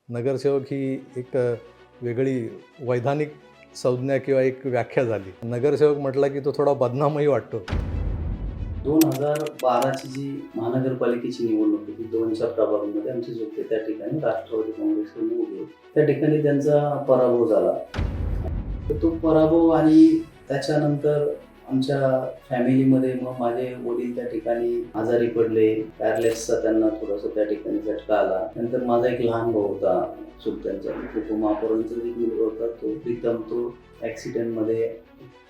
नगरसेवक ही एक वेगळी वैधानिक संज्ञा किंवा एक व्याख्या झाली. नगरसेवक म्हटला की तो थोडा बदनामही वाटतो. 2012ची जी महानगरपालिकेची निवडणूक होती, 2च्या प्रभागामध्ये आमचे होते, त्या ठिकाणी राष्ट्रवादी काँग्रेसकडून उभे होते. त्या ठिकाणी त्यांचा पराभव झाला. तर तो पराभव आणि त्याच्यानंतर आमच्या फॅमिलीमध्ये मग माझे वडील त्या ठिकाणी आजारी पडले. पॅरालिसिसचा त्यांना थोडासा त्या ठिकाणी झटका आला. नंतर माझा एक लहान भाऊ होता चुलत्यांचा, उपमहापौरांचा जो मुलगा होता तो प्रीतम, तो ॲक्सिडेंटमध्ये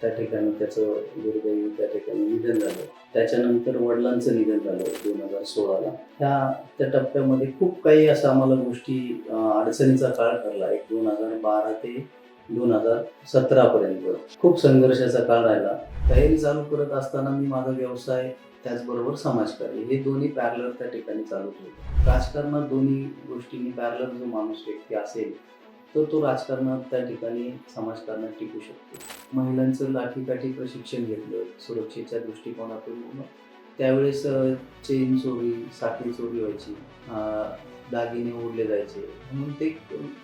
त्या ठिकाणी त्याचं दुर्दैवी त्या ठिकाणी निधन झालं. त्याच्यानंतर वडिलांचं निधन झालं 2016ला. त्या टप्प्यामध्ये खूप काही असं आम्हाला गोष्टी अडचणीचा काळ ठरला. एक 2012 ते 2017 पर्यंत खूप संघर्षाचा काळ राहिला. तयारी चालू करत असताना मी माझा व्यवसाय त्याचबरोबर समाजकार्य हे दोन्ही पॅरलर त्या ठिकाणी चालूच होते. राजकारणात दोन्ही गोष्टींनी पॅरलर जो माणूस व्यक्ती असेल तर तो राजकारणात त्या ठिकाणी समाजकारणात टिकू शकतो. महिलांचं लाठीकाठी प्रशिक्षण घेतलं सुरक्षेच्या दृष्टिकोनातून. त्यावेळेस चेन चोरी, साखळी चोरी व्हायची, दागिने ओढले जायचे, म्हणून ते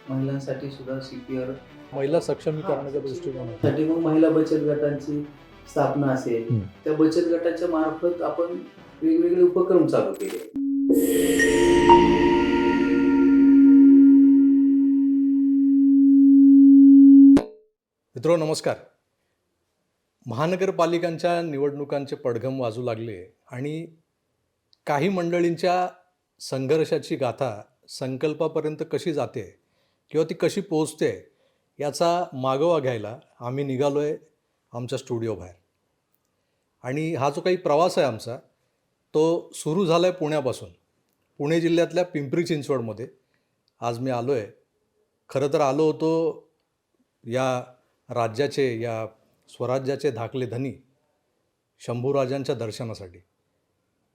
महिलांसाठी सुद्धा CPR महिला सक्षमीकरणाच्या दृष्टिकोनासाठी मग महिला बचत गटांची स्थापना असेल, त्या बचत गटाच्या मार्फत आपण वेगवेगळे उपक्रम चालू केले. मित्रांनो नमस्कार. महानगरपालिकांच्या निवडणुकांचे पडघम वाजू लागले आणि काही मंडळींच्या संघर्षाची गाथा संकल्पापर्यंत कशी जाते किंवा ती कशी पोहोचते याचा मागोवा घ्यायला आम्ही निघालो आहे आमच्या स्टुडिओ बाहेर. आणि हा जो काही प्रवास आहे आमचा तो सुरू झाला आहे पुण्यापासून. पुणे जिल्ह्यातल्या पिंपरी चिंचवडमध्ये आज मी आलो आहे. खरं तर आलो होतो या राज्याचे, या स्वराज्याचे धाकले धनी शंभूराजांच्या दर्शनासाठी.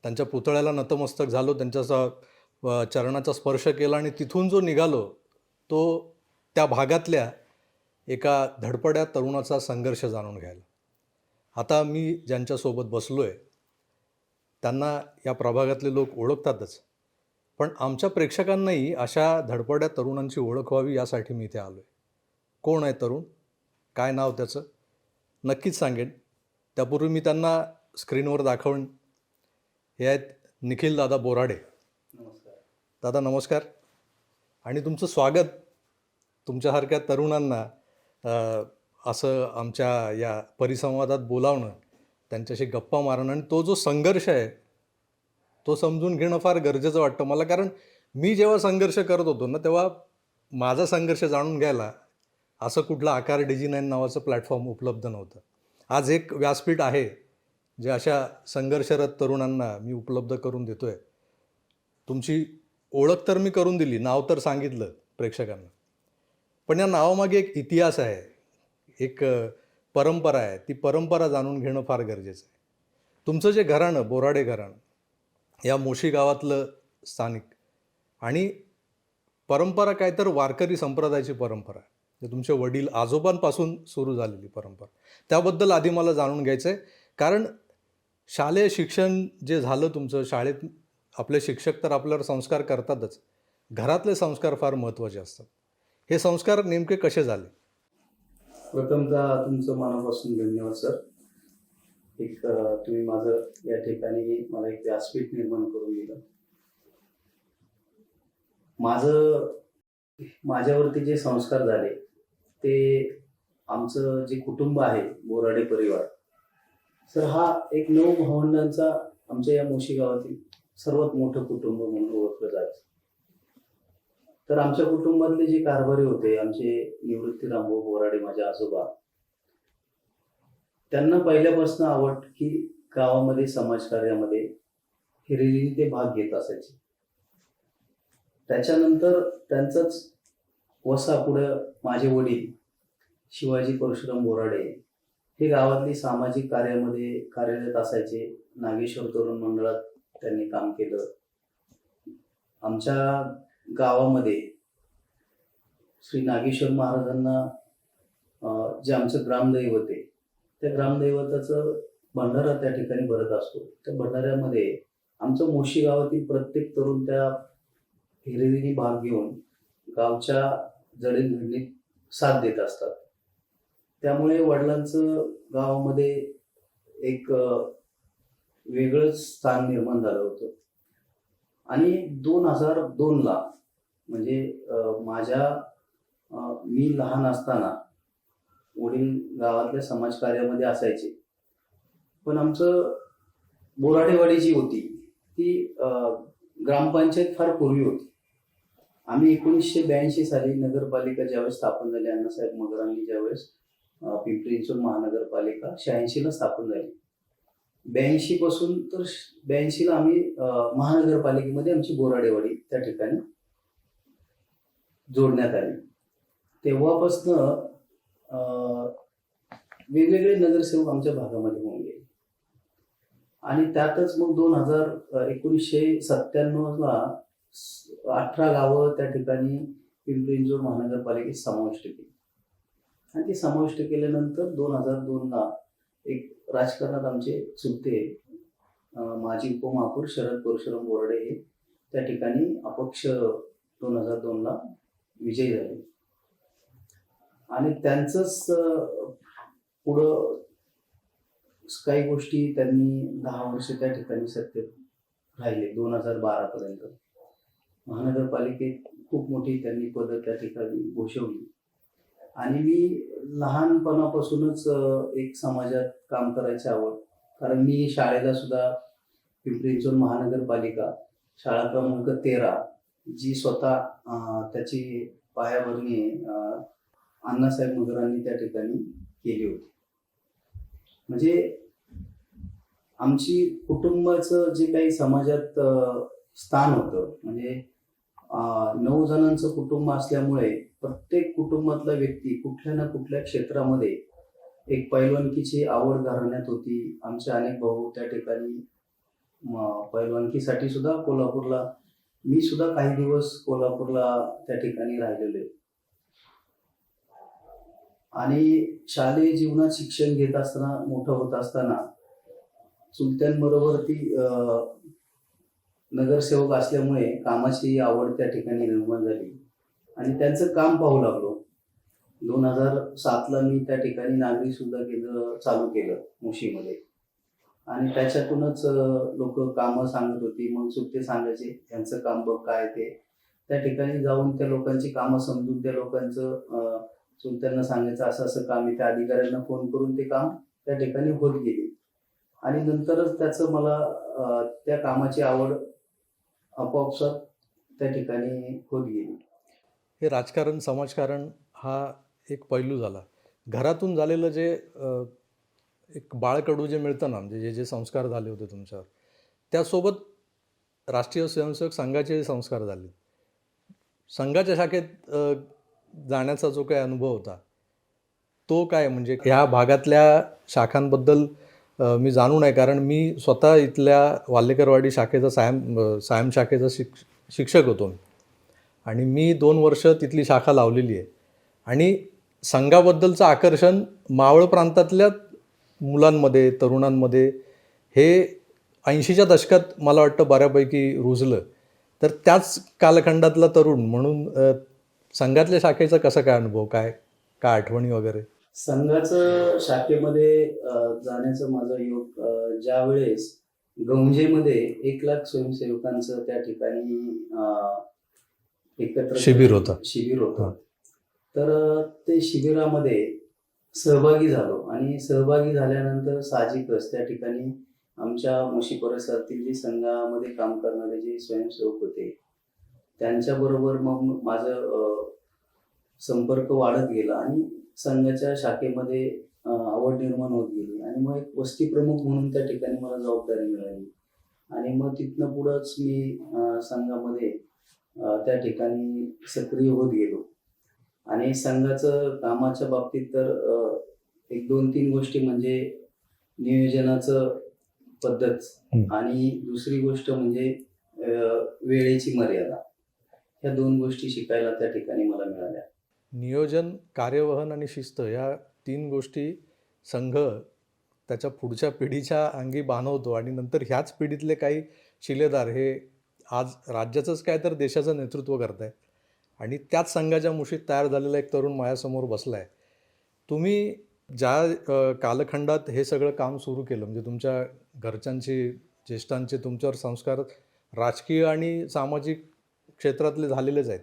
त्यांच्या पुतळ्याला नतमस्तक झालो, त्यांच्या चरणाचा स्पर्श केला आणि तिथून जो निघालो तो त्या भागातल्या एका धडपड्या तरुणाचा संघर्ष जाणून घ्यायला. आता मी ज्यांच्यासोबत बसलो आहे त्यांना या प्रभागातले लोक ओळखतातच, पण आमच्या प्रेक्षकांनाही अशा धडपड्या तरुणांची ओळख व्हावी यासाठी मी इथे आलो आहे. कोण आहे तरुण, काय नाव त्याचं, नक्कीच सांगेन. त्यापूर्वी मी त्यांना स्क्रीनवर दाखवून. हे आहेत निखिल दादा बोराडे. नमस्कार दादा. नमस्कार. आणि तुमचं स्वागत. तुमच्यासारख्या तरुणांना असं आमच्या या परिसंवादात बोलावणं, त्यांच्याशी गप्पा मारणं आणि तो जो संघर्ष आहे तो समजून घेणं फार गरजेचं वाटतं मला. कारण मी जेव्हा संघर्ष करत होतो ना तेव्हा माझा संघर्ष जाणून घ्यायला असं कुठलं आकार DG9 नावाचं प्लॅटफॉर्म उपलब्ध नव्हतं. आज एक व्यासपीठ आहे जे अशा संघर्षरत तरुणांना मी उपलब्ध करून देतो आहे. तुमची ओळख तर मी करून दिली, नाव तर सांगितलं प्रेक्षकांना, पण या नावामागे एक इतिहास आहे, एक परंपरा आहे. ती परंपरा जाणून घेणं फार गरजेचं आहे. तुमचं जे घराणं, बोराडे घराणं, या मोशी गावातलं स्थानिक, आणि परंपरा काय तर वारकरी संप्रदायाची परंपरा आहे, जे तुमचे वडील आजोबांपासून सुरू झालेली परंपरा. त्याबद्दल आधी मला जाणून घ्यायचं आहे. कारण शालेय शिक्षण जे झालं तुमचं, शाळेत आपले शिक्षक तर आपल्यावर संस्कार करतातच, घरातले संस्कार फार महत्त्वाचे असतात. हे संस्कार नेमके कसे झाले? प्रथमतः तुमचं मनापासून धन्यवाद सर. तुम्ही माझं या ठिकाणी मला एक व्यासपीठ निर्माण करून दिलं. माझ्यावरती जे संस्कार झाले ते आमचं जे कुटुंब आहे बोराडे परिवार सर, हा एक 9 भावंडांचा आमच्या या मोशी गावातील सर्वात मोठं कुटुंब म्हणून ओळखलं जायचं. तर आमच्या कुटुंबातले जे कारभारी होते, आमचे निवृत्ती रामभाऊ बोराडे, माझे आजोबा, त्यांना पहिल्यापासून आवड की गावामध्ये समाजकार्यामध्ये हिरिरीने ते भाग घेत असायचे. त्याच्यानंतर त्यांचाच वसा पुढं माझे वडील शिवाजी परशुराम बोराडे हे गावातली सामाजिक कार्यामध्ये कार्यरत असायचे. नागेश्वर तरुण मंडळात त्यांनी काम केलं. आमच्या गावामध्ये श्री नागेश्वर महाराजांना जे आमचं ग्रामदैवत आहे, त्या ग्रामदैवताचं भंडारा त्या ठिकाणी भरत असतो. त्या भंडाऱ्यामध्ये आमचं मोशी गावातील प्रत्येक तरुण त्या हिरिरीने भाग घेऊन गावच्या जडणघडणीत साथ देत असतात. त्यामुळे वडिलांचं गावामध्ये एक वेगळंच स्थान निर्माण झालं होतं. आणि 2002ला म्हणजे मी लहान असताना वडील गावातल्या समाजकार्यामध्ये असायचे, पण आमचं बोराडेवाडी जी होती ती ग्रामपंचायत फार पूर्वी होती. आम्ही 1982 साली नगरपालिका ज्यावेळेस स्थापन झाली, अण्णासाहेब मगरांनी ज्यावेळेस पिंपरी चिंचवड महानगरपालिका 86ला स्थापन झाली. 82 पासून तर 82ला आम्ही महानगरपालिकेमध्ये आमची बोराडेवाडी त्या ठिकाणी जोडण्यात आली. तेव्हापासनं वेगवेगळे नगरसेवक आमच्या भागामध्ये होऊन गेले. आणि त्यातच मग 1997ला 18 गावं त्या ठिकाणी पिंपरी चिंचवड महानगरपालिकेत समाविष्ट केली. आणि ती समाविष्ट केल्यानंतर 2002ला एक राजकारणात आमचे चुलते माजी उपमहापौर शरद परशुराम बोर्डे हे त्या ठिकाणी अपक्ष 2002ला विजयी झाले. आणि त्यांचंच पुढं काही गोष्टी त्यांनी 10 वर्ष त्या ठिकाणी सत्तेत राहिले. 2012 पर्यंत महानगरपालिकेत खूप मोठी त्यांनी पदं त्या ठिकाणी भूषवली. आणि मी लहानपणापासूनच एक समाजात काम करायची आवड, कारण मी शाळेला सुद्धा पिंपरी चिंचवड महानगरपालिका शाळा क्रमांक 13 जी स्वतः त्याची पायाभरणी अण्णासाहेब मगरांनी त्या ठिकाणी केली होती. म्हणजे आमची कुटुंबाचं जे काही समाजात स्थान होतं, म्हणजे 9 जणांचं कुटुंब असल्यामुळे प्रत्येक कुटुंबातला व्यक्ती कुठल्या ना कुठल्या क्षेत्रामध्ये एक पैलवानकीची आवड घराण्यात होती. आमचे अनेक भाऊ त्या ठिकाणी पैलवानकीसाठी सुद्धा कोल्हापूरला, मी सुद्धा काही दिवस कोल्हापूरला त्या ठिकाणी राहिलेलो आहे. आणि शालेय जीवनात शिक्षण घेत असताना, मोठं होत असताना चुलत्यांबरोबर ती नगरसेवक असल्यामुळे कामाची आवड त्या ठिकाणी निर्माण झाली आणि त्यांचं काम पाहू लागलो. 2007ला मी त्या ठिकाणी नागरिक सुद्धा केंद्र चालू केलं मुशीमध्ये. आणि त्याच्यातूनच लोक कामं सांगत होती. मग चुलते सांगायचे त्यांचं काम बघ काय ते. त्या ठिकाणी जाऊन त्या लोकांची कामं समजून त्या लोकांचं चुलत्यांना सांगायचं असं असं काम आहे. त्या अधिकाऱ्यांना फोन करून ते काम त्या ठिकाणी होत गेले. आणि नंतरच त्याचं मला त्या कामाची आवड आपोआपसात त्या ठिकाणी होत गेली. हे राजकारण, समाजकारण हा एक पैलू झाला. घरातून झालेलं जे एक बाळकडू जे मिळतं ना, म्हणजे जे जे संस्कार झाले होते तुमच्यावर, त्यासोबत राष्ट्रीय स्वयंसेवक संघाचे संस्कार झाले. संघाच्या शाखेत जाण्याचा जो काही अनुभव होता तो काय, म्हणजे ह्या भागातल्या शाखांबद्दल मी जाणून आहे, कारण मी स्वतः इथल्या वाल्हेकरवाडी शाखेचा सायम शाखेचा शिक्षक होतो आणि मी 2 वर्ष तिथली शाखा लावलेली आहे. आणि संघाबद्दलचं आकर्षण मावळ प्रांतातल्या मुलांमध्ये, तरुणांमध्ये हे 80च्या दशकात मला वाटतं बऱ्यापैकी रुजलं. तर त्याच कालखंडातला तरुण म्हणून संघातल्या शाखेचा कसा काय अनुभव, काय काय आठवणी वगैरे? संघाचं शाखेमध्ये जाण्याचं माझा योग ज्या वेळेस गंजेमध्ये 1 लाख स्वयंसेवकांचं त्या ठिकाणी एकत्र शिबिर होतं. तर ते शिबिरामध्ये सहभागी झालो. आणि सहभागी झाल्यानंतर साहजिकच त्या ठिकाणी आमच्या मुशी परिसरातील जे संघामध्ये काम करणारे जे स्वयंसेवक होते त्यांच्याबरोबर मग माझं संपर्क वाढत गेला आणि संघाच्या शाखेमध्ये आवड निर्माण होत गेली. आणि मग एक वस्ती प्रमुख म्हणून त्या ठिकाणी मला जबाबदारी मिळाली. आणि मग तिथनं पुढंच मी संघामध्ये त्या ठिकाणी सक्रिय होत गेलो. आणि संघाचं कामाच्या बाबतीत तर 1-2-3 गोष्टी म्हणजे नियोजनाचं पद्धत आणि दुसरी गोष्ट म्हणजे वेळेची मर्यादा. ह्या 2 गोष्टी शिकायला त्या ठिकाणी मला मिळाल्या. नियोजन, कार्यवहन आणि शिस्त या 3 गोष्टी संघ त्याच्या पुढच्या पिढीच्या अंगी बांधवतो. आणि नंतर ह्याच पिढीतले काही शिलेदार हे आज राज्याचंच काय तर देशाचं नेतृत्व करत आहेत. आणि त्याच संघाच्या मुशीत तयार झालेला एक तरुण माझ्यासमोर बसला आहे. तुम्ही ज्या कालखंडात हे सगळं काम सुरू केलं, म्हणजे तुमच्या घरच्यांचे, ज्येष्ठांचे तुमच्यावर संस्कार राजकीय आणि सामाजिक क्षेत्रातले झालेलेच आहेत.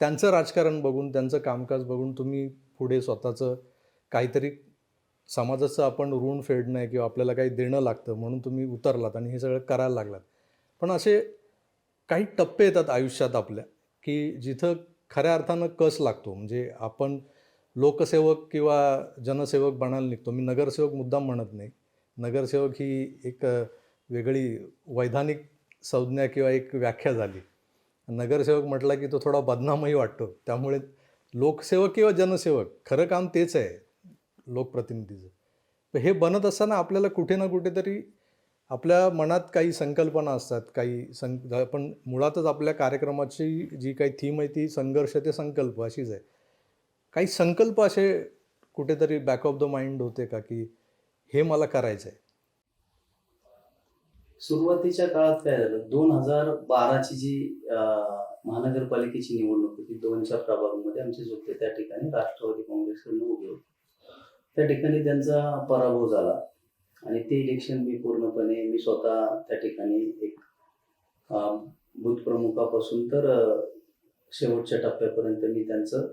त्यांचं राजकारण बघून, त्यांचं कामकाज बघून तुम्ही पुढे स्वतःचं काहीतरी समाजाचं आपण ऋण फेडणं आहे किंवा आपल्याला काही देणं लागतं म्हणून तुम्ही उतरलात आणि हे सगळं करायला लागलात. पण असे काही टप्पे येतात आयुष्यात आपल्या, की जिथं खऱ्या अर्थानं कस लागतो. म्हणजे आपण लोकसेवक किंवा जनसेवक बनायला निघतो. मी नगरसेवक मुद्दाम म्हणत नाही. नगरसेवक ही एक वेगळी वैधानिक संज्ञा किंवा एक व्याख्या झाली. नगरसेवक म्हटला की तो थोडा बदनामही वाटतो. त्यामुळे लोकसेवक किंवा जनसेवक खरं काम तेच आहे लोकप्रतिनिधीचं. तर हे बनत असताना आपल्याला कुठे ना कुठेतरी आपल्या मनात काही संकल्पना असतात, काही आपण मुळातच आपल्या कार्यक्रमाची जी काही थीम आहे ती संघर्ष ते संकल्प अशीच आहे. काही संकल्प असे कुठेतरी बॅक ऑफ द माइंड होते का, की हे मला करायचं आहे? सुरुवातीच्या काळात काय झालं, 2012ची जी महानगरपालिकेची निवडणूक होती, 2च्या प्रभागामध्ये आमचे जोडते त्या ठिकाणी राष्ट्रवादी काँग्रेसकडून उभे होते. त्या ठिकाणी त्यांचा पराभव झाला आणि ते इलेक्शन मी स्वतः त्या ठिकाणी एक बूथ प्रमुखापासून तर शेवटच्या टप्प्यापर्यंत मी त्यांचं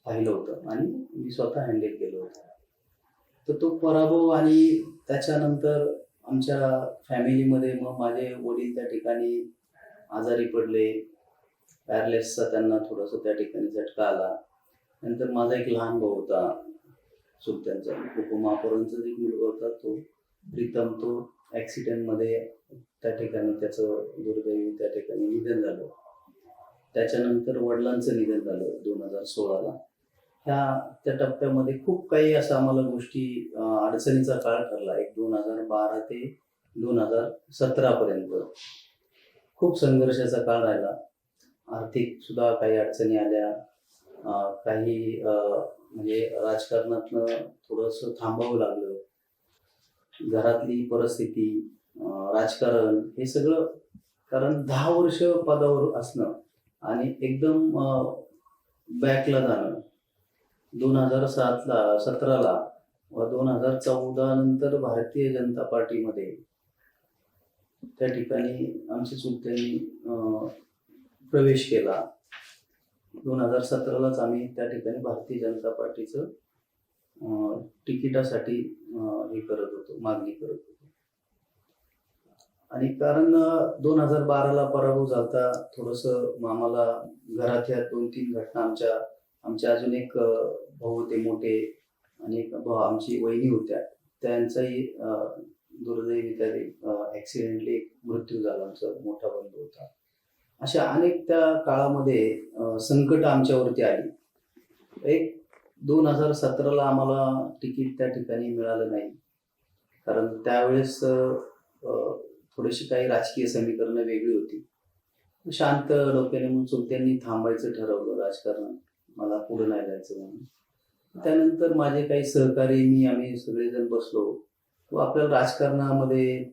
पाहिलं होतं आणि मी स्वतः हँडल केलं होतं. तर तो पराभव आणि त्याच्यानंतर आमच्या फॅमिलीमध्ये मग माझे वडील त्या ठिकाणी आजारी पडले, पॅरालिसिसचा त्यांना थोडंसं त्या ठिकाणी झटका आला. नंतर माझा एक लहान भाऊ होता चुलत्यांचा, उपमहापौरांचा एक मुलगा होता, तो प्रीतम, तो ॲक्सिडेंटमध्ये त्या ठिकाणी त्याचं दुर्दैवी त्या ठिकाणी निधन झालं. त्याच्यानंतर वडिलांचं निधन झालं 2016ला. त्या टप्प्यामध्ये खूप काही असं आम्हाला गोष्टी अडचणीचा काळ ठरला. एक 2012 ते 2017 पर्यंत खूप संघर्षाचा काळ राहिला. आर्थिक सुद्धा काही अडचणी आल्या. काही म्हणजे राजकारणातनं थोडंसं थांबावं लागलं. घरातली परिस्थिती, राजकारण हे सगळं, कारण 10 वर्ष पदावर असणं आणि एकदम बॅकला जाणं 2017ला व 2014 नंतर भारतीय जनता पार्टीमध्ये त्या ठिकाणी आमच्या चुलत्यांनी प्रवेश केला. 2017लाच आम्ही त्या ठिकाणी भारतीय जनता पार्टीचं तिकिटासाठी हे करत होतो, मागणी करत होतो. आणि कारण 2012ला पराभव झालता, थोडंसं आम्हाला घरात ह्या 2-3 घटना, आमच्या अजून एक भाऊ होते मोठे आणि एक आमची वहिनी होत्या, त्यांचाही दुर्दैवी त्या ॲक्सिडेंटली एक मृत्यू झाला. आमचा मोठा बंधू होता. अशा अनेक त्या काळामध्ये संकट आमच्यावरती आली. एक 2017ला आम्हाला तिकीट त्या ठिकाणी मिळालं नाही, कारण त्यावेळेस थोडीशी काही राजकीय समीकरणं वेगळी होती. शांत डोक्याने म्हणून चुलत्यांनी थांबायचं ठरवलं राजकारण, मला पुढे नाही जायचं म्हणून. त्यानंतर माझे काही सहकारी, आम्ही सगळेजण बसलो, तो आपल्याला राजकारणामध्ये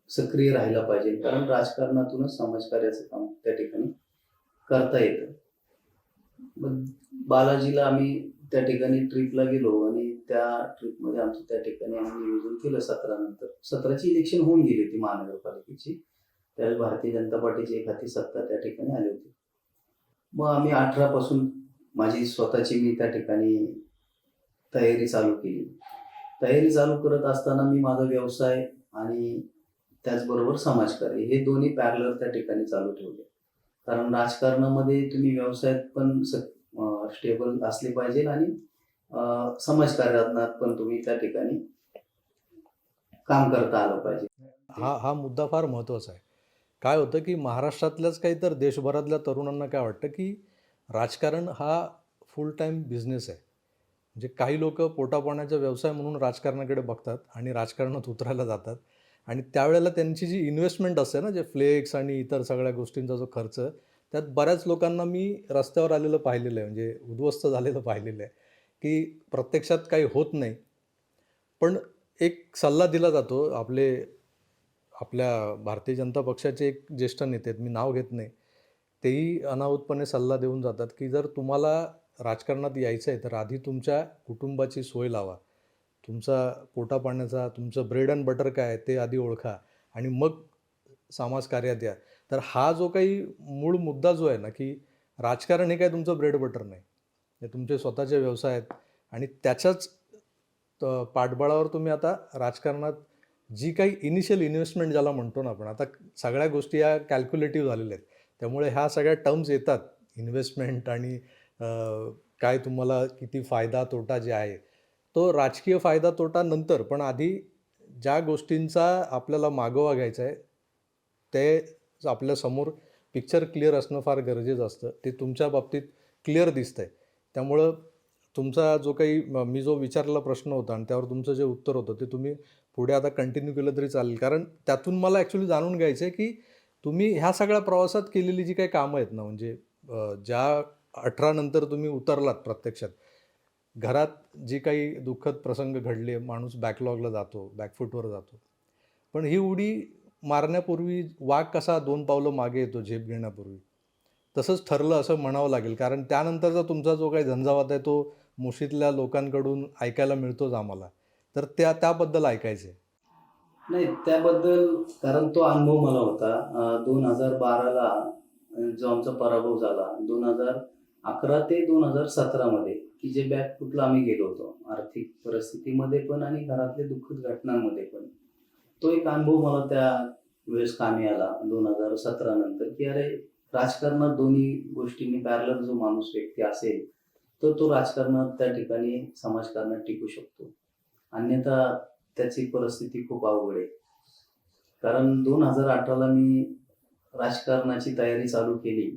सक्रिय राहायला पाहिजे, कारण राजकारणातूनच समाजकार्याचं काम त्या ठिकाणी करता येतं. मग बालाजीला आम्ही त्या ठिकाणी ट्रिपला गेलो आणि त्या ट्रिपमध्ये आमचं त्या ठिकाणी आम्ही नियोजन केलं. 17ची इलेक्शन होऊन गेली होती महानगरपालिकेची. त्यावेळेस भारतीय जनता पार्टीची एक हाती सत्ता त्या ठिकाणी आली होती. मग आम्ही 18 पासून माझी स्वतःची मी त्या ठिकाणी तयारी चालू केली. तयारी चालू करत असताना मी माझा व्यवसाय आणि त्याचबरोबर समाजकार्य हे दोन्ही पॅरलर त्या ठिकाणी चालू ठेवले. कारण राजकारणामध्ये तुम्ही व्यवसायात पण स्टेबल असले पाहिजे आणि समाजकार्यात पण तुम्ही त्या ठिकाणी काम करता आलं पाहिजे. हा मुद्दा फार महत्त्वाचा आहे. काय होतं की महाराष्ट्रातल्याच काही तर देशभरातल्या तरुणांना काय वाटतं की राजकारण हा फुल टाईम बिझनेस आहे. म्हणजे काही लोक पोटापाण्याचा व्यवसाय म्हणून राजकारणाकडे बघतात आणि राजकारणात उतरायला जातात, आणि त्यावेळेला त्यांची जी इन्व्हेस्टमेंट असते ना, जे फ्लेक्स आणि इतर सगळ्या गोष्टींचा जो खर्च, त्यात बऱ्याच लोकांना मी रस्त्यावर आलेलं पाहिलेलं आहे, म्हणजे उद्ध्वस्त झालेलं पाहिलेलं आहे, की प्रत्यक्षात काही होत नाही. पण एक सल्ला दिला जातो. आपल्या भारतीय जनता पक्षाचे एक ज्येष्ठ नेते आहेत, मी नाव घेत नाही, तेही अनाहूतपणे सल्ला देऊन जातात की जर तुम्हाला राजकारणात यायचं आहे तर आधी तुमच्या कुटुंबाची सोय लावा. तुमचा पोटापाण्याचा, तुमचं ब्रेड अँड बटर काय आहे ते आधी ओळखा आणि मग समाजकार्यात या. तर हा जो काही मूळ मुद्दा जो आहे ना, की राजकारण हे काय तुमचं ब्रेड बटर नाही. हे तुमचे स्वतःचे व्यवसाय आहेत आणि त्याच्याच पाठबळावर तुम्ही आता राजकारणात जी काही इनिशियल इन्व्हेस्टमेंट ज्याला म्हणतो ना आपण, आता सगळ्या गोष्टी या कॅल्क्युलेटिव्ह झालेल्या आहेत. त्यामुळे ह्या सगळ्या टर्म्स येतात. इन्व्हेस्टमेंट आणि काय तुम्हाला किती फायदा तोटा जे आहे, तो राजकीय फायदा तोटा नंतर, पण आधी ज्या गोष्टींचा आपल्याला मागोवा घ्यायचा आहे ते आपल्यासमोर पिक्चर क्लिअर असणं फार गरजेचं असतं. ते तुमच्या बाबतीत क्लिअर दिसतंय. त्यामुळं तुमचा जो काही मी जो विचारलेला प्रश्न होता आणि त्यावर तुमचं जे उत्तर होतं ते तुम्ही पुढे आता कंटिन्यू केलं तरी चालेल. कारण त्यातून मला ॲक्च्युली जाणून घ्यायचं आहे की तुम्ही ह्या सगळ्या प्रवासात केलेली जी काही कामं आहेत ना, म्हणजे ज्या 18 नंतर तुम्ही उतरलात प्रत्यक्षात, घरात जी काही दुःखद प्रसंग घडले, माणूस बॅकलॉगला जातो, बॅकफूटवर जातो. पण ही उडी मारण्यापूर्वी वाघ कसा 2 पावलं मागे येतो झेप घेण्यापूर्वी, तसंच ठरलं असं म्हणावं लागेल. कारण त्यानंतरचा तुमचा जो काही झंझावात आहे तो मुशीतल्या लोकांकडून ऐकायला मिळतोच आम्हाला. तर त्याबद्दल ऐकायचं आहे. नाही, त्याबद्दल कारण तो अनुभव मला होता. 2012ला जो आमचा पराभव झाला, 2011 ते 2017 मध्ये की जे बॅकफूटला आम्ही गेलो होतो, आर्थिक परिस्थितीमध्ये पण आणि घरातल्या दुःखद घटनांमध्ये पण. तो एक अनुभव मला त्या वेळेस कामी आला 2017 नंतर, की अरे राजकारणात दोन्ही गोष्टींनी पॅरलल जो माणूस व्यक्ती असेल तर तो राजकारणात त्या ठिकाणी समाजकारणात टिकू शकतो. अन्यथा त्याची परिस्थिती खूप अवघड आहे. कारण 2018ला मी राजकारणाची तयारी चालू केली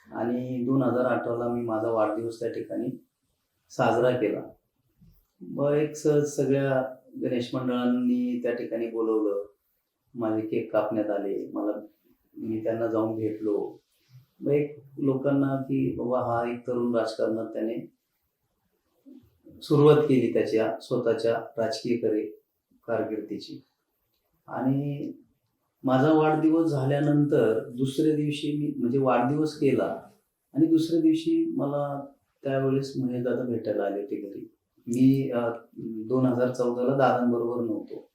आणि 2018ला मी माझा वाढदिवस त्या ठिकाणी साजरा केला. मग एक सहज सगळ्या गणेश मंडळांनी त्या ठिकाणी बोलवलं. माझे केक कापण्यात आले. मी त्यांना जाऊन भेटलो. मग एक लोकांना की बाबा हा एक तरुण राजकारणात त्याने सुरुवात केली त्याच्या स्वतःच्या राजकीय कारकिर्दीची. आणि माझा वाढदिवस झाल्यानंतर दुसऱ्या दिवशी मी म्हणजे वाढदिवस केला आणि दुसऱ्या दिवशी मला त्यावेळेस महेश दादा भेटायला आले होते घरी. मी 2014ला दादांबरोबर नव्हतो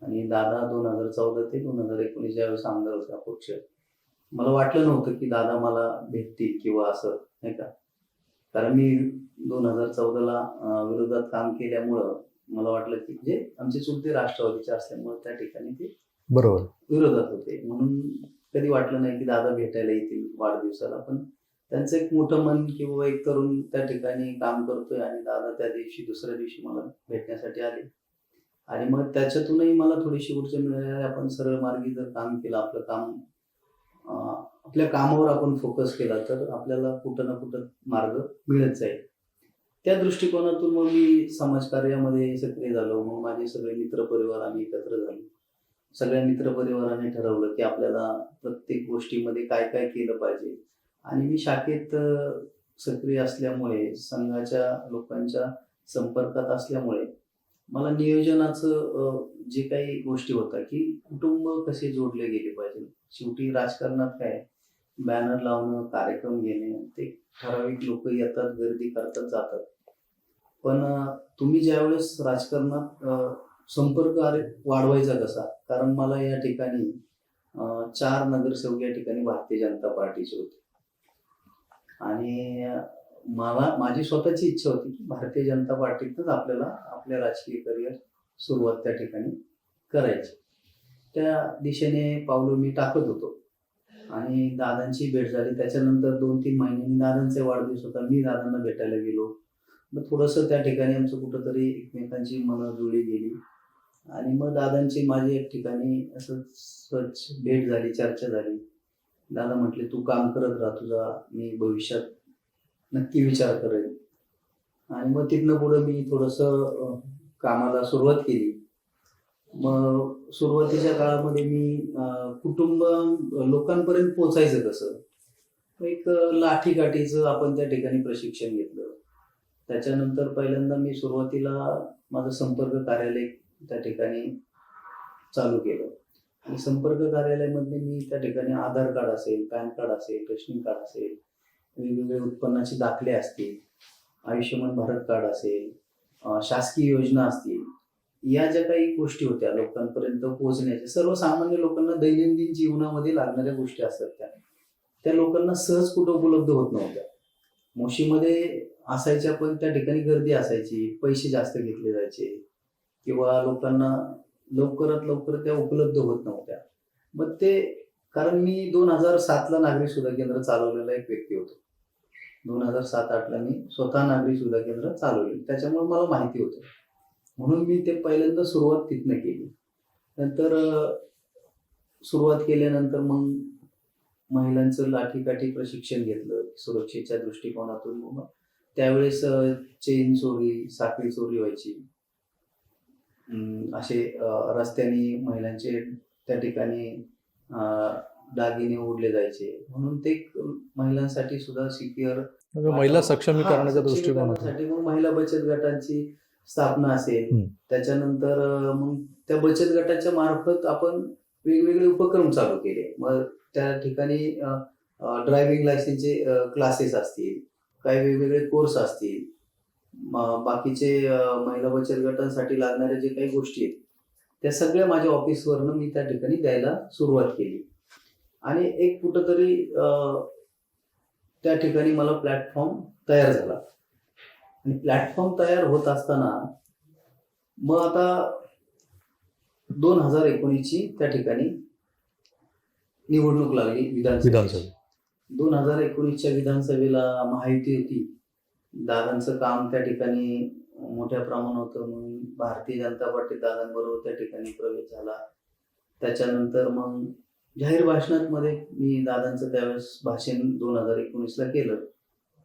आणि दादा 2014 ते 2019 ज्यावेळेस आमदार होते अपक्ष, मला वाटलं नव्हतं की दादा मला भेटतील किंवा असं, नाही का. कारण मी 2014ला विरोधात काम केल्यामुळं मला वाटलं की म्हणजे आमचे चुलते राष्ट्रवादीचे असल्यामुळे त्या ठिकाणी ते बरोबर विरोधात होते, म्हणून कधी वाटलं नाही की दादा भेटायला येतील वाढदिवसाला. पण त्यांचं एक मोठं मन किंवा एक तरुण त्या ठिकाणी काम करतोय आणि दादा त्या दिवशी दुसऱ्या दिवशी मला भेटण्यासाठी आले. आणि मग त्याच्यातूनही मला थोडीशी ऊर्जा मिळाली. आपण सरळ मार्गी जर काम केलं, आपलं काम आपल्या कामावर आपण फोकस केला तर आपल्याला कुठं ना कुठं मार्ग मिळत जाईल. त्या दृष्टिकोनातून मग मी समाजकार्यामध्ये सक्रिय झालो. मग माझे सगळे मित्रपरिवार आम्ही एकत्र झालो. सगळ्या मित्रपरिवाराने ठरवलं की आपल्याला प्रत्येक गोष्टीमध्ये काय काय केलं पाहिजे. आणि मी शाखेत सक्रिय असल्यामुळे, संघाच्या लोकांच्या संपर्कात असल्यामुळे मला नियोजनाचं जे काही गोष्टी होत्या की कुटुंब कसे जोडले गेले पाहिजे. शेवटी राजकारणात काय बॅनर लावणं, कार्यक्रम घेणे, ते ठराविक लोक येतात, गर्दी करतात, जातात. पण तुम्ही ज्यावेळेस राजकारणात संपर्क वाढवायचा कसा, कारण मला या ठिकाणी 4 नगरसेवक या ठिकाणी भारतीय जनता पार्टीचे होते आणि माझी स्वतःची इच्छा होती की भारतीय जनता पार्टीतच आपल्याला आपल्या राजकीय करिअर सुरुवात त्या ठिकाणी करायची. त्या दिशेने पावलं मी टाकत होतो आणि दादांची भेट झाली. त्याच्यानंतर 2-3 महिन्यांनी दादांचा वाढदिवस होता. मी दादांना भेटायला गेलो. मग थोडंसं त्या ठिकाणी आमचं कुठंतरी एकमेकांची मनं जुळली गेली आणि मग दादांची माझी एक ठिकाणी असं सहज भेट झाली, चर्चा झाली. दादा म्हटले तू काम करत राहा, तुझा मी भविष्यात नक्की विचार करेन. आणि मग तिथनं पुढं मी थोडंसं कामाला सुरुवात केली. मग सुरुवातीच्या काळामध्ये मी कुटुंब लोकांपर्यंत पोचायचं कसं, एक लाठीकाठीचं आपण त्या ठिकाणी प्रशिक्षण घेतलं. त्याच्यानंतर पहिल्यांदा मी सुरुवातीला माझं संपर्क कार्यालय त्या ठिकाणी चालू केलं आणि संपर्क कार्यालयामध्ये मी त्या ठिकाणी आधार कार्ड असेल, पॅन कार्ड असेल, रेशनिंग कार्ड असेल, वेगवेगळे उत्पन्नाचे दाखले असतील, आयुष्यमान भारत कार्ड असेल, शासकीय योजना असतील, या ज्या काही गोष्टी होत्या लोकांपर्यंत पोहोचण्याच्या, सर्वसामान्य लोकांना दैनंदिन जीवनामध्ये लागणाऱ्या गोष्टी असतात त्या लोकांना सहज कुठं उपलब्ध होत नव्हत्या. मोशीमध्ये असायच्या पण त्या ठिकाणी गर्दी असायची, पैसे जास्त घेतले जायचे किंवा लोकांना लवकरात लवकर त्या उपलब्ध होत नव्हत्या. मग ते कारण मी 2007ला नागरिक सुविधा केंद्र चालवलेला एक व्यक्ती होतो. 2007-8ला मी स्वतः नागरिक सुविधा केंद्र चालवले, त्याच्यामुळे मला माहिती होतं. म्हणून मी ते पहिल्यांदा सुरुवात तिथनं केली. नंतर सुरुवात केल्यानंतर मग महिलांचं लाठीकाठी प्रशिक्षण घेतलं सुरक्षेच्या दृष्टिकोनातून. मग त्यावेळेस चेन चोरी, साखळी चोरी व्हायची, असे रस्त्याने महिलांचे त्या ठिकाणी दागिने ओढले जायचे. म्हणून ते महिलांसाठी सुद्धा सिक्युअर महिला सक्षमीकरणाच्या दृष्टिकोनातून मग महिला बचत गटांची स्थापना असेल, त्याच्यानंतर मग त्या बचत गटाच्या मार्फत आपण वेगवेगळे उपक्रम चालू केले. मग त्या ठिकाणी ड्रायव्हिंग लायसन्सचे क्लासेस असतील, काही वेगवेगळे कोर्स असतील, बाकीचे महिला बचत गटांसाठी लागणाऱ्या जे काही गोष्टी आहेत त्या सगळ्या माझ्या ऑफिसवरनं मी त्या ठिकाणी द्यायला सुरुवात केली. आणि एक कुठंतरी त्या ठिकाणी मला प्लॅटफॉर्म तयार झाला. आणि प्लॅटफॉर्म तयार होत असताना मग आता 2019ची त्या ठिकाणी निवडणूक लागली विधानसभेची. 2019च्या विधानसभेला महायुती होती. दादांचं काम त्या ठिकाणी मोठ्या प्रमाणात होतं, म्हणून भारतीय जनता पार्टी दादांबरोबर त्या ठिकाणी प्रवेश झाला. त्याच्यानंतर मग जाहीर भाषणांमध्ये मी दादांचं त्यावेळेस भाषण 2019ला केलं.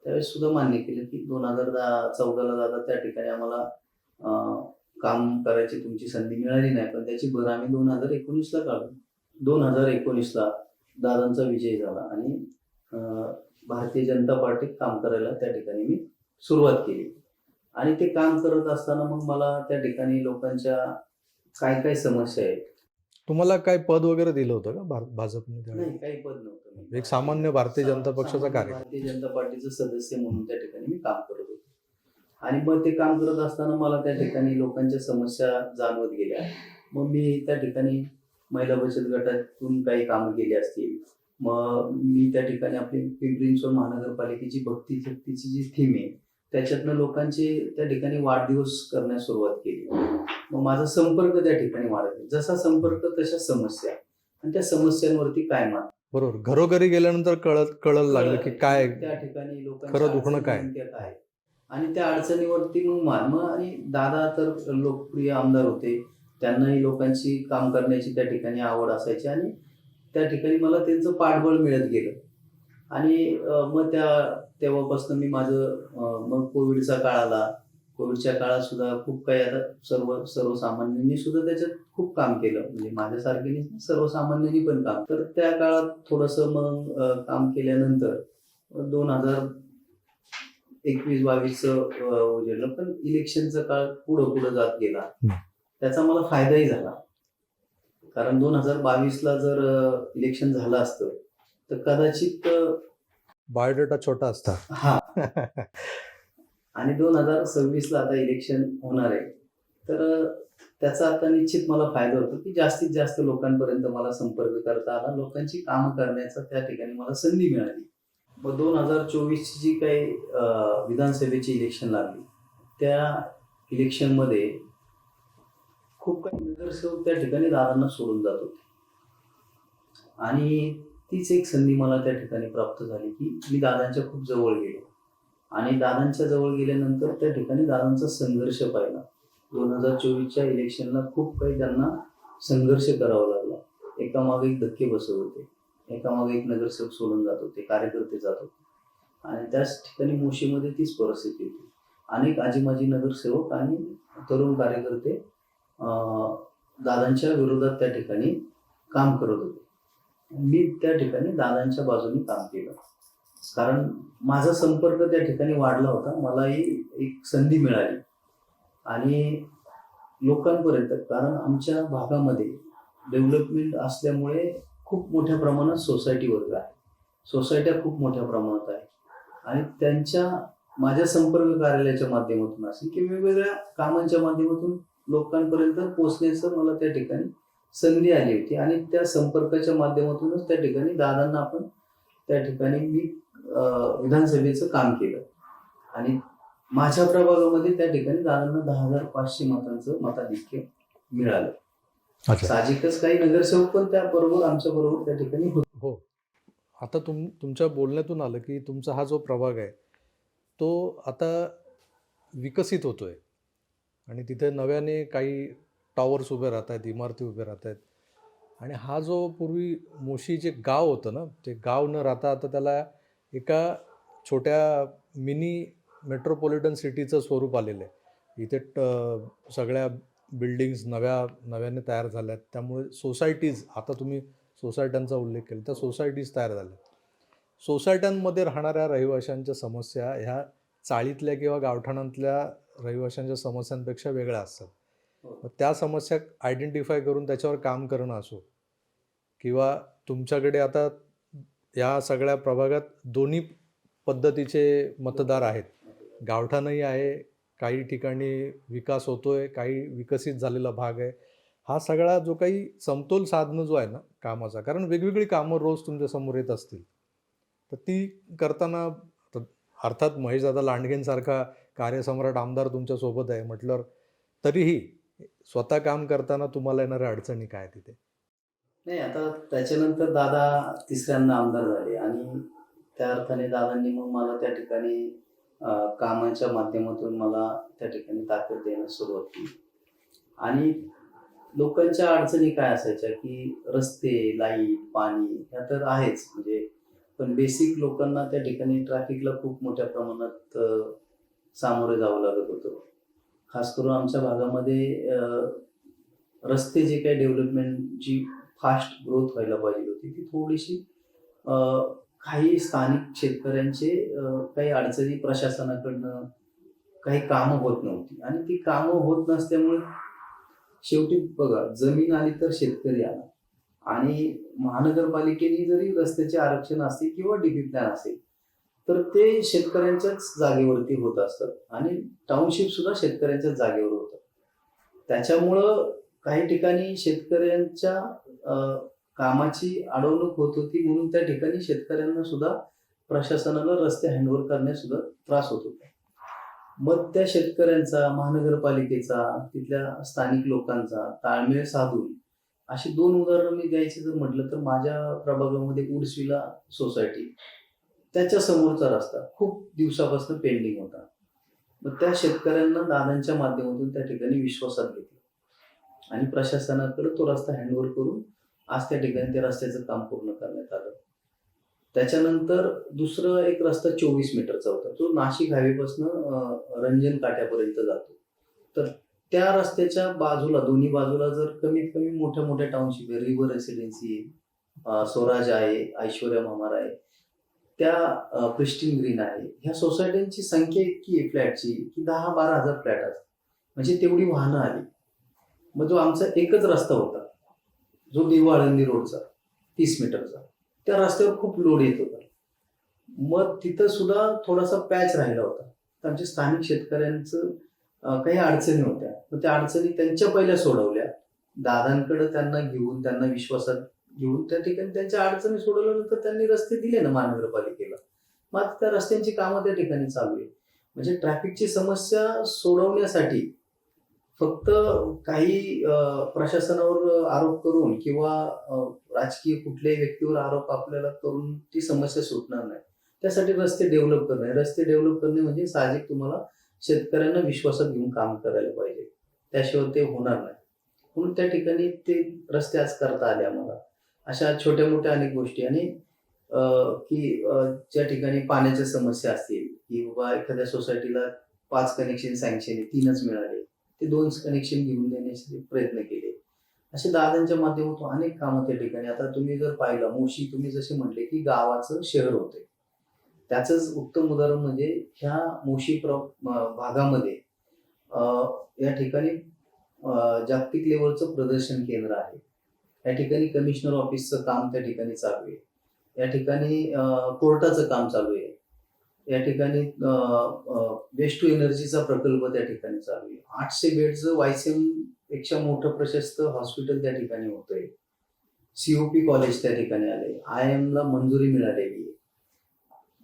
त्यावेळेस सुद्धा मान्य केलं की 2014ला दादा त्या ठिकाणी आम्हाला काम करायची तुमची संधी मिळाली नाही, पण त्याची भर आम्ही 2019ला काढू. 2019ला दादांचा विजय झाला आणि भारतीय जनता पार्टीत काम करायला त्या ठिकाणी मी सुरुवात केली. आणि ते काम करत असताना मग मला त्या ठिकाणी लोकांच्या काय काय समस्या आहेत. तुम्हाला काय पद वगैरे दिलं होतं का भाजपने? नाही, काही पद नव्हतं. एक सामान्य भारतीय जनता पक्षाचा कार्यकर्ता, भारतीय जनता पार्टीचं सदस्य म्हणून त्या ठिकाणी मी काम करत होतो. आणि मग ते काम करत असताना मला त्या ठिकाणी लोकांच्या समस्या जाणवत गेल्या. मग मी त्या ठिकाणी महिला बचत गटातून काही कामं केली असतील. मग मी त्या ठिकाणी आपली पिंपरी चिंचवड महानगरपालिकेची भक्ती शक्तीची जी थीम आहे त्याच्यातनं लोकांचे त्या ठिकाणी वाढदिवस करण्यास सुरुवात केली. मग माझा संपर्क त्या ठिकाणी वाढत, जसा संपर्क तशा समस्या, आणि त्या समस्यांवरती काय मात. बरोबर, घरोघरी गेल्यानंतर कळलं लागलं की काय त्या ठिकाणी खरं दुखणं काय आहे. आणि त्या अडचणीवरती मग आणि दादा तर लोकप्रिय आमदार होते, त्यांनाही लोकांची काम करण्याची त्या ठिकाणी आवड असायची आणि त्या ठिकाणी मला त्यांचं पाठबळ मिळत गेलं. आणि मग तेव्हापासून मी माझं मग कोविडचा काळ आला. कोविडच्या काळात सुद्धा खूप काही आता सर्वसामान्यांनी सुद्धा त्याच्यात खूप काम केलं, म्हणजे माझ्यासारखे सर्वसामान्यांनी पण काम. तर त्या काळात थोडंसं मग काम केल्यानंतर 2021-22 उजेडलं, पण इलेक्शनचा काळ पुढं जात गेला. त्याचा मला फायदाही झाला, कारण 2022ला जर इलेक्शन झालं असतं तर कदाचित बायोडेटा छोटा असता. हा आणि 2026ला आता इलेक्शन होणार आहे, तर त्याचा आता निश्चित मला फायदा होतो की जास्तीत जास्त लोकांपर्यंत मला संपर्क करता आला, लोकांची कामं करण्याचा त्या ठिकाणी मला संधी मिळाली. मग 2024ची जी काही विधानसभेची इलेक्शन लागली, त्या इलेक्शनमध्ये खूप काही नगरसेवक त्या ठिकाणी दादांना सोडून जात होते. आणि तीच एक संधी मला त्या ठिकाणी प्राप्त झाली की मी दादांच्या खूप जवळ गेलो. आणि दादांच्या जवळ गेल्यानंतर त्या ठिकाणी दादांचा संघर्ष पाहिला. 2024च्या इलेक्शनला खूप काही त्यांना संघर्ष करावा लागला. एकामागे एक धक्के बसत होते, एकामागे एक नगरसेवक सोडून जात होते, कार्यकर्ते जात होते. आणि त्याच ठिकाणी मोशीमध्ये तीच परिस्थिती होती. अनेक आजी-माजी नगरसेवक आणि तरुण कार्यकर्ते दादांच्या विरोधात त्या ठिकाणी काम करत होते. मी त्या ठिकाणी दादांच्या बाजूने काम केलं, कारण माझा संपर्क त्या ठिकाणी वाढला होता, मलाही एक संधी मिळाली. आणि लोकांपर्यंत, कारण आमच्या भागामध्ये डेव्हलपमेंट असल्यामुळे खूप मोठ्या प्रमाणात सोसायटी वर्ग आहे, सोसायट्या खूप मोठ्या प्रमाणात आहे आणि त्यांच्या माझ्या संपर्क कार्यालयाच्या माध्यमातून असेल की वेगवेगळ्या कामांच्या माध्यमातून लोकांपर्यंत पोहोचण्याचं मला त्या ठिकाणी संधी आली होती आणि त्या संपर्काच्या माध्यमातूनच त्या ठिकाणी दादांना आपण त्या ठिकाणी मी विधानसभेचं काम केलं आणि माझ्या प्रभागामध्ये त्या ठिकाणी दादांना 10,500 मतांचं मताधिक्य मिळालं. अच्छा. साहजिकच काही नगरसेवक पण त्या बरोबर आमच्या बरोबर त्या ठिकाणी होते. हो. आता तुमच्या बोलण्यातून आलं की तुमचा हा जो प्रभाग आहे तो आता विकसित होतोय आणि तिथे नव्याने काही टॉवर्स उभे राहत आहेत, इमारती उभे राहत आहेत आणि हा जो पूर्वी मोशी जे गाव होतं ना, ते गाव न राहता आता त्याला एका छोट्या मिनी मेट्रोपॉलिटन सिटीचं स्वरूप आलेलं आहे. इथे सगळ्या बिल्डिंग्स नव्याने तयार झाल्या आहेत. त्यामुळे सोसायटीज, आता तुम्ही सोसायट्यांचा उल्लेख केला, त्या सोसायटीज तयार झाल्या. सोसायट्यांमध्ये राहणाऱ्या रहिवाशांच्या समस्या ह्या चाळीतल्या किंवा गावठाणातल्या रहिवाशांच्या समस्यांपेक्षा वेगळ्या असतात. मग त्या समस्या आयडेंटिफाय करून त्याच्यावर काम करणं असो किंवा तुमच्याकडे आता या सगळ्या प्रभागात दोन्ही पद्धतीचे मतदार आहेत, गावठाणही आहे, काही ठिकाणी विकास होतोय, काही विकसित झालेला भाग आहे. हा सगळा जो काही समतोल साधणं जो आहे ना कामाचा, कारण वेगवेगळी कामं रोज तुमच्या समोर येत असतील तर ती करताना अर्थात महेशदादा लांडगेंसारखा कार्यसम्राट आमदार तुमच्यासोबत आहे म्हटल्यावर तरीही स्वतः काम करताना तुम्हाला येणाऱ्या अडचणी काय तिथे? नाही, आता त्याच्यानंतर दादा तिसऱ्यांदा आमदार झाले आणि त्या अर्थाने दादांनी मग मला त्या ठिकाणी कामाच्या माध्यमातून मला त्या ठिकाणी ताकद देण्यास सुरुवात केली आणि लोकांच्या अडचणी काय असायच्या की रस्ते, लाईट, पाणी ह्या तर आहेच, म्हणजे पण बेसिक लोकांना त्या ठिकाणी ट्रॅफिकला खूप मोठ्या प्रमाणात सामोरे जावं लागत होतं. खास करून आमच्या भागामध्ये रस्ते जे काही डेव्हलपमेंटची फास्ट ग्रोथ व्हायला पाहिजे होती ती थोडीशी काही स्थानिक शेतकऱ्यांचे काही अडचणी प्रशासनाकडनं काही कामं होत नव्हती आणि ती कामं होत नसल्यामुळे शेवटी बघा, जमीन आली तर शेतकरी आला आणि महानगरपालिकेने जरी रस्त्याचे आरक्षण असतील किंवा डीपी प्लॅन असेल तर ते शेतकऱ्यांच्याच जागेवरती होत असतात आणि टाउनशिप सुद्धा शेतकऱ्यांच्याच जागेवर होतं. त्याच्यामुळं काही ठिकाणी शेतकऱ्यांच्या कामाची अडवणूक होत होती, म्हणून त्या ठिकाणी शेतकऱ्यांना सुद्धा प्रशासनाला रस्ते हँडओव्हर करण्यास सुद्धा त्रास होत होता. मग त्या शेतकऱ्यांचा, महानगरपालिकेचा, तिथल्या स्थानिक लोकांचा ताळमेळ साधून अशी 2 उदाहरणं मी द्यायची जर म्हटलं तर माझ्या प्रभागामध्ये उडसविला सोसायटी, त्याच्या समोरचा रस्ता खूप दिवसापासून पेंडिंग होता. मग त्या शेतकऱ्यांना दादांच्या माध्यमातून त्या ठिकाणी विश्वासात घेतलं आणि प्रशासनाकडे तो रस्ता हँडओव्हर करून आज त्या ठिकाणी त्या रस्त्याचं काम पूर्ण करण्यात आलं. त्याच्यानंतर दुसरं एक रस्ता 24 मीटरचा होता, जो नाशिक हायवेपासून रंजन काट्यापर्यंत जातो. तर त्या रस्त्याच्या बाजूला, दोन्ही बाजूला जर कमीत कमी मोठ्या मोठ्या टाउनशिप आहे, रिव्हर रेसिडेन्सी, स्वराज आहे, ऐश्वर्या महामार आहे, त्या प्रिस्टीन ग्रीन आहे, ह्या सोसायट्यांची संख्या इतकी आहे फ्लॅटची की 10-12 हजार फ्लॅट असतात, म्हणजे तेवढी वाहनं आली. मग जो आमचा एकच रस्ता होता, जो दिवा आळंदी रोडचा 30 मीटरचा, त्या रस्त्यावर खूप लोड येत होता. मग तिथं सुद्धा थोडासा पॅच राहिला होता. तर आमच्या स्थानिक शेतकऱ्यांचं काही अडचणी होत्या, मग त्या अडचणी त्यांच्या पहिल्या सोडवल्या, दादांकडे त्यांना घेऊन, त्यांना विश्वासात घेऊन त्या ठिकाणी त्यांच्या अडचणी सोडवल्यानंतर त्यांनी रस्ते दिले ना महानगरपालिकेला. मग त्या रस्त्यांची कामं त्या ठिकाणी चालू आहे. म्हणजे ट्रॅफिकची समस्या सोडवण्यासाठी फक्त काही प्रशासनावर आरोप करून किंवा राजकीय कुठल्याही व्यक्तीवर आरोप आपल्याला करून ती समस्या सुटणार नाही. त्यासाठी रस्ते डेव्हलप करणे, रस्ते डेव्हलप करणे म्हणजे साहजिक तुम्हाला शेतकऱ्यांना विश्वासात घेऊन काम करायला पाहिजे, त्याशिवाय ते होणार नाही. म्हणून त्या ठिकाणी ते रस्ते आज करता आले आम्हाला. अशा छोट्या मोठ्या अनेक गोष्टी आणि की ज्या ठिकाणी पाण्याच्या समस्या असतील की बाबा एखाद्या सोसायटीला 5 कनेक्शन सँक्शन आहे, 3च मिळाले, ते 2 कनेक्शन घेऊन देण्याचे प्रयत्न केले. असे दादांच्या माध्यमातून अनेक कामं त्या ठिकाणी. आता तुम्ही जर पाहिलं, मोशी तुम्ही जसे म्हटले की गावाचं शहर होते, त्याचंच उत्तम उदाहरण म्हणजे ह्या मोशी भागामध्ये या ठिकाणी जागतिक लेवलचं प्रदर्शन केंद्र आहे या ठिकाणी कमिशनर ऑफिसचं काम त्या ठिकाणी चालू आहे. या ठिकाणी कोर्टाचं काम चालू आहे. या ठिकाणी वेस्ट टू एनर्जीचा प्रकल्प त्या ठिकाणी चालू आहे. 800 बेडचं वायसीएम पेक्षा मोठं प्रशस्त हॉस्पिटल त्या ठिकाणी होतंय. COP कॉलेज त्या ठिकाणी आले. IIM ला मंजुरी मिळालेली आहे.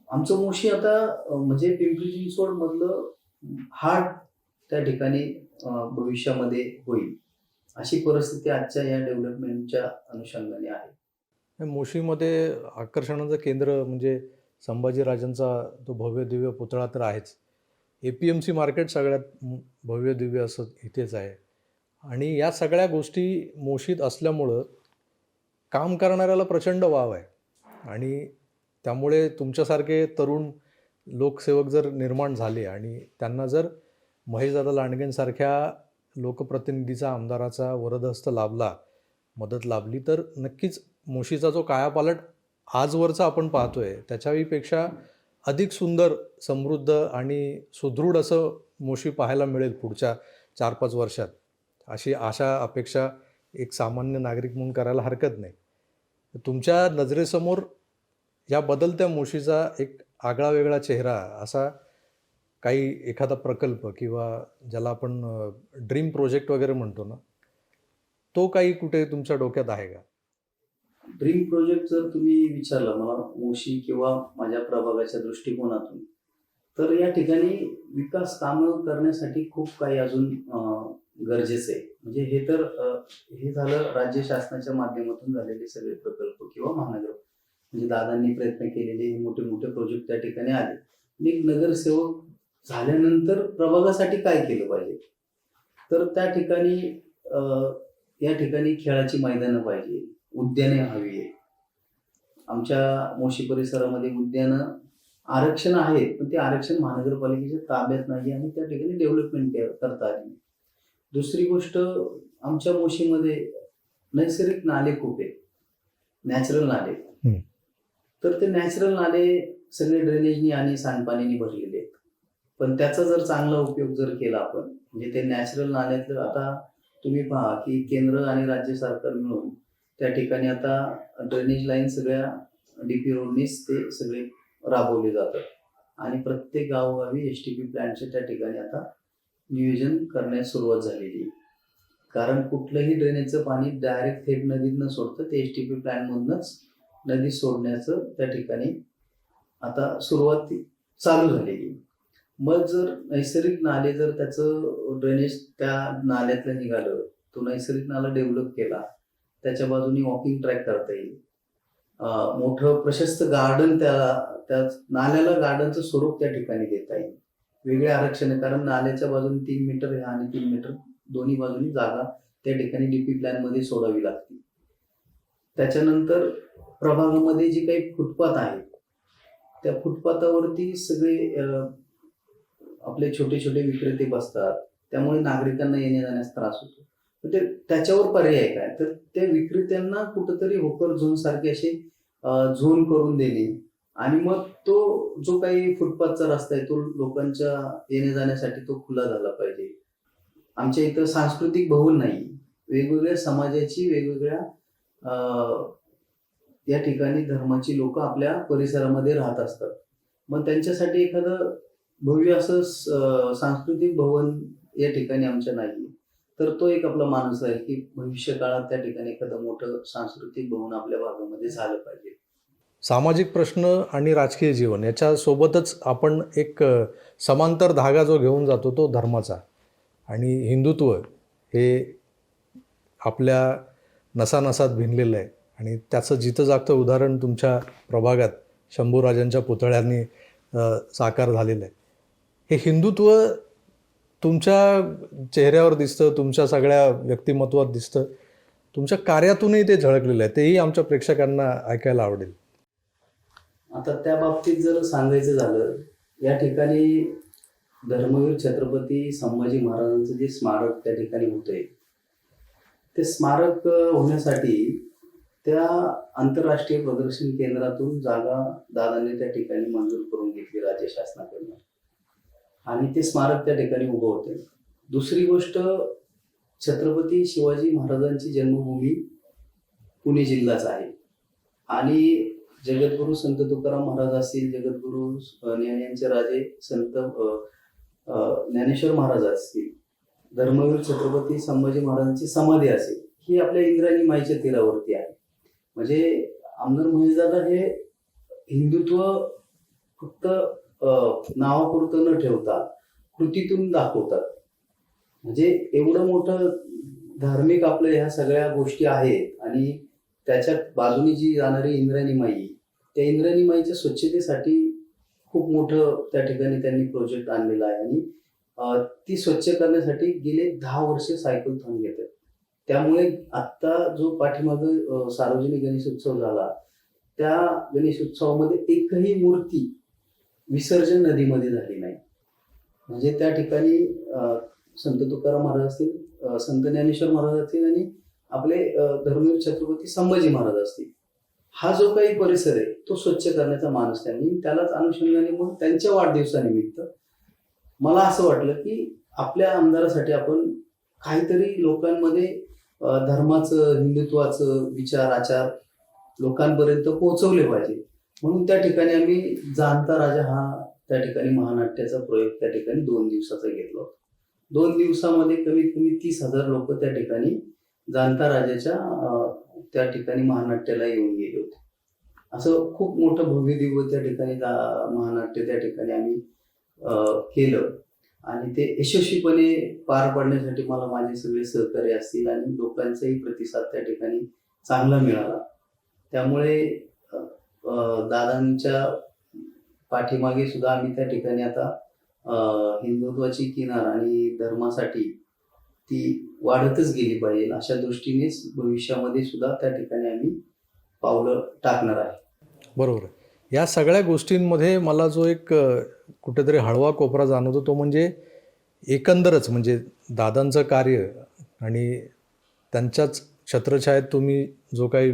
आमचं मोशी आता म्हणजे पिंपरी चिंचवड मधलं हार्ट त्या ठिकाणी भविष्यामध्ये होईल अशी परिस्थिती आजच्या या डेव्हलपमेंटच्या अनुषंगाने आहे. मोशीमध्ये आकर्षणाचं केंद्र म्हणजे संभाजीराजांचा तो भव्य दिव्य पुतळा तर आहेच. APMC मार्केट सगळ्यात भव्य दिव्य असं इथेच आहे. आणि या सगळ्या गोष्टी मोशीत असल्यामुळं काम करणाऱ्याला प्रचंड वाव आहे. आणि त्यामुळे तुमच्यासारखे तरुण लोकसेवक जर निर्माण झाले आणि त्यांना जर महेशदादा लांडगेंसारख्या लोकप्रतिनिधीचा, आमदाराचा वरदहस्त लाभला, मदत लाभली, तर नक्कीच मोशीचा जो कायापालट आजवरचा आपण पाहतोय त्याच्यापेक्षा अधिक सुंदर, समृद्ध आणि सुदृढ असं मोशी पाहायला मिळेल पुढच्या 4-5 वर्षात, अशी आशा अपेक्षा एक सामान्य नागरिक म्हणून करायला हरकत नाही. तुमच्या नजरेसमोर या बदलत्या मोशीचा एक आगळा वेगळा चेहरा असा काही एखादा प्रकल्प किंवा ज्याला आपण ड्रीम प्रोजेक्ट वगैरे म्हणतो ना, तो काही कुठे तुमच्या डोक्यात आहे का? ड्रीम प्रोजेक्ट जर तुम्ही विचारला मला मोशी किंवा माझ्या प्रभागाच्या दृष्टिकोनातून, तर या ठिकाणी विकास कामं करण्यासाठी खूप काही अजून गरजेचं आहे. म्हणजे हे झालं राज्य शासनाच्या माध्यमातून झालेले सगळे प्रकल्प किंवा महानगर, म्हणजे दादांनी प्रयत्न केलेले हे मोठे मोठे प्रोजेक्ट त्या ठिकाणी आले. एक नगरसेवक झाल्यानंतर प्रभागासाठी काय केलं पाहिजे, तर त्या ठिकाणी या ठिकाणी खेळाची मैदानं पाहिजे, उद्याने हवी आहे. आमच्या मोशी परिसरामध्ये उद्यानं आरक्षण आहेत, पण ते आरक्षण महानगरपालिकेच्या ताब्यात नाही आणि त्या ठिकाणी डेव्हलपमेंट करता आली. दुसरी गोष्ट, आमच्या मोशीमध्ये नैसर्गिक नाले खूप आहेत, नॅचरल नाले. तर ते नॅचरल नाले सगळे ड्रेनेजनी आणि सांडपाणीनी भरलेले आहेत. पण त्याचा जर चांगला उपयोग जर केला आपण, म्हणजे ते नॅचरल नाल्यातलं, आता तुम्ही पहा की केंद्र आणि राज्य सरकार मिळून त्या ठिकाणी आता ड्रेनेज लाईन सगळ्या DP रोडनीच ते सगळे राबवले जातात आणि प्रत्येक गावोगावी STP प्लॅनचे त्या ठिकाणी आता नियोजन करण्यास सुरुवात झालेली आहे. कारण कुठलंही ड्रेनेजचं पाणी डायरेक्ट थेट नदीत न सोडतं ते STP प्लॅनमधूनच नदीत सोडण्याचं त्या ठिकाणी आता सुरुवात चालू झालेली. मग जर नैसर्गिक नाले जर त्याचं ड्रेनेज त्या नाल्यातलं निघालं, तो नैसर्गिक नाला डेव्हलप केला, त्याच्या बाजूने वॉकिंग ट्रॅक करता येईल, मोठं प्रशस्त गार्डन त्या नाल्याला गार्डनचं स्वरूप त्या ठिकाणी देता येईल. वेगळे आरक्षण, कारण नाल्याच्या बाजूने 3 मीटर आणि 3 मीटर दोन्ही बाजूनी जागा त्या ठिकाणी DP प्लॅन मध्ये सोडावी लागते. त्याच्यानंतर प्रभागामध्ये जी काही फुटपाथ आहेत, त्या फुटपाथावरती सगळे आपले छोटे छोटे विक्रेते बसतात, त्यामुळे नागरिकांना येण्या जाण्यास त्रास होतो. तर त्याच्यावर पर्याय काय, तर त्या विक्रेत्यांना कुठंतरी होकर झोन सारखे असे झोन करून देणे आणि मग तो जो काही फुटपाथचा रस्ता आहे तो लोकांच्या येण्या जाण्यासाठी तो खुला झाला पाहिजे. आमच्या इथं सांस्कृतिक भवन नाही, वेगवेगळ्या समाजाची, वेगवेगळ्या या ठिकाणी धर्माची लोक आपल्या परिसरामध्ये राहत असतात. मग त्यांच्यासाठी एखादं भव्य असं सांस्कृतिक भवन या ठिकाणी आमच्या नाही, तर तो एक आपला मानस आहे की भविष्य काळात त्या ठिकाणी एखादं मोठं सांस्कृतिक भवन आपल्या भागामध्ये झालं पाहिजे. सामाजिक प्रश्न आणि राजकीय जीवन याच्यासोबतच आपण एक समांतर धागा जो घेऊन जातो तो धर्माचा, आणि हिंदुत्व हे आपल्या नसानसात भिनलेलं आहे. आणि त्याचं जिथं जागतं उदाहरण तुमच्या प्रभागात शंभूराजांच्या पुतळ्यांनी साकार झालेलं आहे. हे हिंदुत्व तुमच्या चेहऱ्यावर दिसतं, तुमच्या सगळ्या व्यक्तिमत्वात दिसतं, तुमच्या कार्यातूनही ते झळकलेलं आहे. तेही आमच्या प्रेक्षकांना ऐकायला आवडेल. आता त्या बाबतीत जर सांगायचं झालं, या ठिकाणी धर्मवीर छत्रपती संभाजी महाराजांचं जे स्मारक त्या ठिकाणी होतंय, ते स्मारक होण्यासाठी त्या आंतरराष्ट्रीय प्रदर्शन केंद्रातून जागा दादांनी त्या ठिकाणी मंजूर करून घेतली राज्य शासनाकडून, आणि ते स्मारक त्या ठिकाणी उभं होते. दुसरी गोष्ट, छत्रपती शिवाजी महाराजांची जन्मभूमी पुणे जिल्हाच आहे. आणि जगद्गुरू संत तुकाराम महाराज असतील, जगद्गुरू ज्ञानांचे राजे संत ज्ञानेश्वर महाराज असतील, धर्मवीर छत्रपती संभाजी महाराजांची समाधी असेल, ही आपल्या इंद्रायणी माईच्या तीरावरती आहे. म्हणजे आमदार महेशदादा हे हिंदुत्व फक्त नावापुरतं न ठेवता कृतीतून दाखवतात. म्हणजे एवढं मोठं धार्मिक आपल्या ह्या सगळ्या गोष्टी आहेत आणि त्याच्या बाजूने जी जाणारी इंद्रायणी माई, त्या इंद्रायणी माईच्या स्वच्छतेसाठी खूप मोठं त्या ठिकाणी त्यांनी प्रोजेक्ट आणलेला आहे आणि ती स्वच्छ करण्यासाठी गेले 10 वर्ष सायकलथॉन घेतात. त्यामुळे आत्ता जो पाठीमागं सार्वजनिक गणेशोत्सव झाला, त्या गणेशोत्सवामध्ये एकही मूर्ती विसर्जन नदीमध्ये झाली नाही. म्हणजे त्या ठिकाणी संत तुकाराम महाराज असतील, संत ज्ञानेश्वर महाराज असतील आणि आपले धर्मवीर छत्रपती संभाजी महाराज असतील, हा जो काही परिसर आहे तो स्वच्छ करण्याचा मानस त्यांनी, त्यालाच अनुषंगाने मग त्यांच्या वाढदिवसानिमित्त मला असं वाटलं की आपल्या आमदारासाठी आपण काहीतरी लोकांमध्ये धर्माचं, हिंदुत्वाचं विचार आचार लोकांपर्यंत पोहोचवले पाहिजे. म्हणून त्या ठिकाणी आम्ही जाणता राजा हा त्या ठिकाणी महानाट्याचा प्रयोग त्या ठिकाणी 2 दिवसाचा घेतला होता. 2 दिवसामध्ये कमीत कमी 30,000 लोक त्या ठिकाणी जाणता राजाच्या त्या ठिकाणी महानाट्याला येऊन गेले होते. असं खूप मोठं भव्य दिव्य त्या ठिकाणी महानाट्य त्या ठिकाणी आम्ही केलं आणि ते यशस्वीपणे पार पाडण्यासाठी मला माझे सगळे सहकार्य असतील आणि लोकांचाही प्रतिसाद त्या ठिकाणी चांगला मिळाला. त्यामुळे दादांच्या पाठीमागे सुद्धा आम्ही त्या ठिकाणी आता हिंदुत्वाची किनार आणि धर्मासाठी ती वाढतच गेली पाहिजे अशा दृष्टीनेच भविष्यामध्ये सुद्धा त्या ठिकाणी आम्ही पावलं टाकणार आहे. बरोबर आहे. या सगळ्या गोष्टींमध्ये मला जो एक कुठेतरी हळवा कोपरा जाणवतो तो म्हणजे एकंदरच म्हणजे दादांचं कार्य आणि त्यांच्याच छत्रछायेत तुम्ही जो काही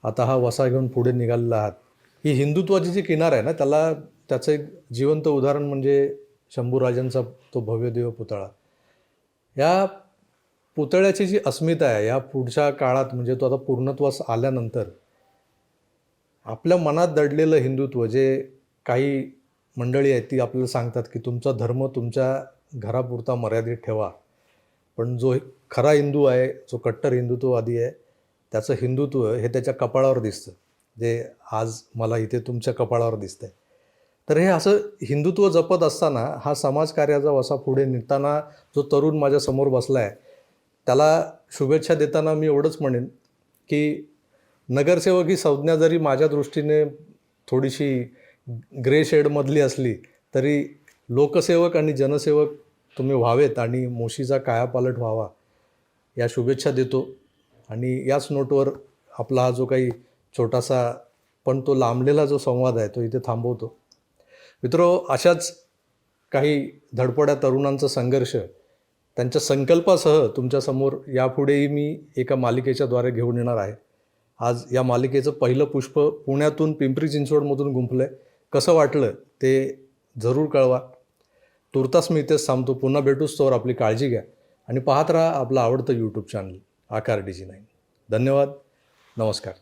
आता हा वसा घेऊन पुढे निघालेला आहात, ही हिंदुत्वाची जी किनार आहे ना, त्याचं एक जिवंत उदाहरण म्हणजे शंभूराजांचा तो भव्यदिव्य पुतळा. या पुतळ्याची जी अस्मिता आहे या पुढच्या काळात म्हणजे तो आता पूर्णत्वास आल्यानंतर आपल्या मनात दडलेलं हिंदुत्व, जे काही मंडळी आहेत ती आपल्याला सांगतात की तुमचा धर्म तुमच्या घरापुरता मर्यादित ठेवा, पण जो खरा हिंदू आहे, जो कट्टर हिंदुत्ववादी आहे, त्याचं हिंदुत्व हे त्याच्या कपाळावर दिसतं, जे आज मला इथे तुमच्या कपाळावर दिसतंय. तर हे असं हिंदुत्व जपत असताना हा समाजकार्याचा वसा पुढे निघताना जो तरुण माझ्यासमोर बसला आहे त्याला शुभेच्छा देताना मी एवढंच म्हणेन की नगरसेवक ही संज्ञा जरी माझ्या दृष्टीने थोडीशी ग्रे शेडमधली असली तरी लोकसेवक आणि जनसेवक तुम्ही व्हावेत आणि मोशीचा कायापालट व्हावा या शुभेच्छा देतो. आणि याच नोटवर आपला हा जो काही छोटासा पण तो लांबलेला जो संवाद आहे तो इथे थांबवतो. मित्रो, अशाच काही धडपड्या तरुणांचा संघर्ष त्यांच्या संकल्पासह तुमच्यासमोर यापुढेही मी एका मालिकेच्याद्वारे घेऊन येणार आहे. आज या मालिकेचं पहिलं पुष्प पुण्यातून पिंपरी चिंचवडमधून गुंफलं आहे. कसं वाटलं ते जरूर कळवा. तुर्तास मी इथेच थांबतो. पुन्हा भेटूच, तोवर आपली काळजी घ्या आणि पाहत राहा आपलं आवडतं यूट्यूब चॅनल आकार DG9. धन्यवाद. नमस्कार.